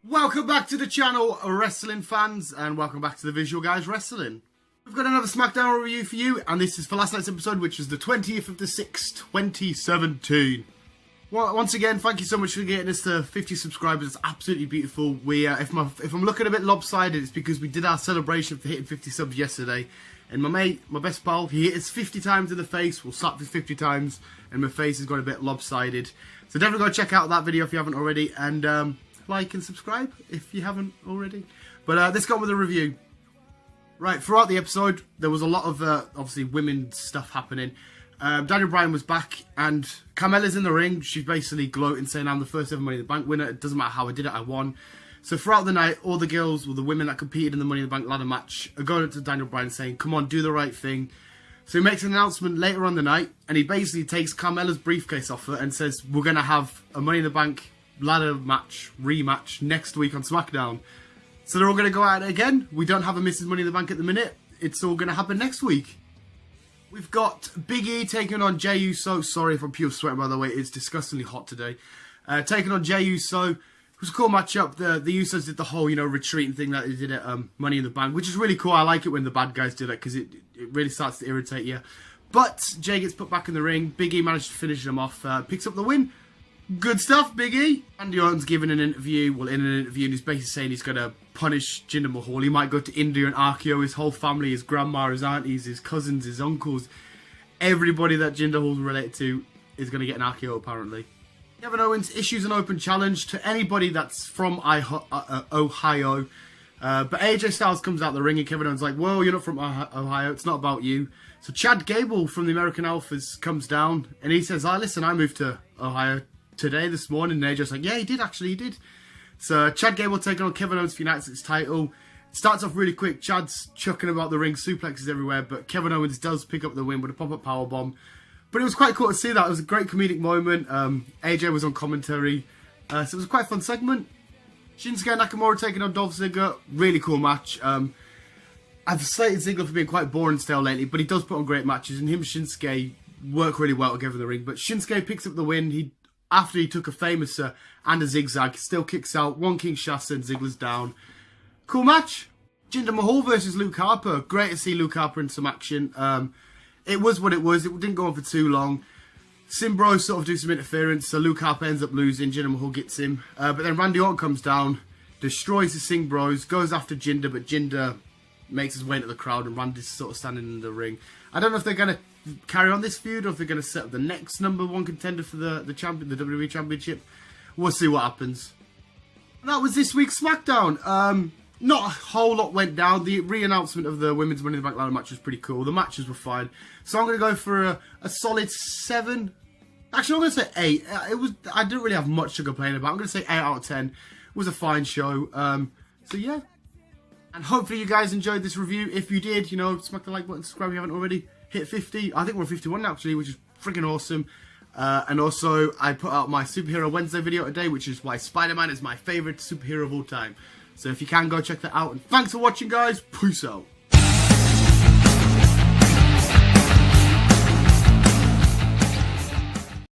Welcome back to the channel, wrestling fans, and welcome back to the Visual Guys Wrestling. We've got another SmackDown review for you, and this is for last night's episode, which was the 20th of the 6th, 2017. Well, once again, thank you so much for getting us to 50 subscribers. It's absolutely beautiful. If I'm looking a bit lopsided, it's because we did our celebration for hitting 50 subs yesterday. And my mate, my best pal, he hit us 50 times in the face. We'll slap this 50 times, and my face has got a bit lopsided. So definitely go check out that video if you haven't already, and like and subscribe if you haven't already. But let's go with the review. Right, throughout the episode, there was a lot of, obviously, women's stuff happening. Daniel Bryan was back, and Carmella's in the ring. She's basically gloating, saying, I'm the first ever Money in the Bank winner. It doesn't matter how I did it, I won. So throughout the night, all the girls, or the women that competed in the Money in the Bank ladder match, are going up to Daniel Bryan saying, come on, do the right thing. So he makes an announcement later on the night, and he basically takes Carmella's briefcase off her and says, we're going to have a Money in the Bank ladder match, rematch, next week on SmackDown. So they're all going to go at it again. We don't have a Mrs. Money in the Bank at the minute. It's all going to happen next week. We've got Big E taking on Jey Uso. Sorry if I'm pure sweating, by the way. It's disgustingly hot today. Taking on Jey Uso. It was a cool matchup. The Usos did the whole, retreating thing that they did at Money in the Bank, which is really cool. I like it when the bad guys do that because it really starts to irritate you. But Jey gets put back in the ring. Big E managed to finish him off. Picks up the win. Good stuff, Big E. Randy Orton's giving an interview, in an interview, and he's basically saying he's going to punish Jinder Mahal. He might go to India and RKO his whole family, his grandma, his aunties, his cousins, his uncles. Everybody that Jinder Mahal's related to is going to get an RKO, apparently. Kevin Owens issues an open challenge to anybody that's from Ohio. But AJ Styles comes out the ring, and Kevin Owens is like, whoa, you're not from Ohio, it's not about you. So Chad Gable from the American Alphas comes down, and he says, listen, I moved to Ohio this morning, and AJ's like, yeah, he did. So Chad Gable taking on Kevin Owens for United States title. Starts off really quick. Chad's chucking about the ring, suplexes everywhere, but Kevin Owens does pick up the win with a pop-up powerbomb. But it was quite cool to see that. It was a great comedic moment. AJ was on commentary, so it was a quite fun segment. Shinsuke Nakamura taking on Dolph Ziggler. Really cool match. I've slated Ziggler for being quite boring and stale lately, but he does put on great matches, and him and Shinsuke work really well together in the ring. But Shinsuke picks up the win. After he took a famous and a zigzag, still kicks out one Kinshasa and Ziggler's down. Cool match. Jinder Mahal versus Luke Harper. Great to see Luke Harper in some action. It was what it was. It didn't go on for too long. Simbro sort of do some interference, so Luke Harper ends up losing. Jinder Mahal gets him. But then Randy Orton comes down, destroys the Singh Bros, goes after Jinder, but Jinder makes his way into the crowd, and Randy's sort of standing in the ring. I don't know if they're going to carry on this feud, or if they're going to set up the next #1 contender for the WWE Championship. We'll see what happens. And that was this week's SmackDown. Not a whole lot went down. The re-announcement of the Women's Money in the Bank ladder match was pretty cool. The matches were fine. So I'm going to go for a solid 7. Actually, I'm going to say 8. I didn't really have much to complain about. I'm going to say 8 out of 10. It was a fine show. So yeah. And hopefully you guys enjoyed this review. If you did, smack the like button, subscribe if you haven't already. Hit 50. I think we're 51 now, actually, which is freaking awesome. And also, I put out my Superhero Wednesday video today, which is why Spider-Man is my favourite superhero of all time. So if you can, go check that out. And thanks for watching, guys. Peace out.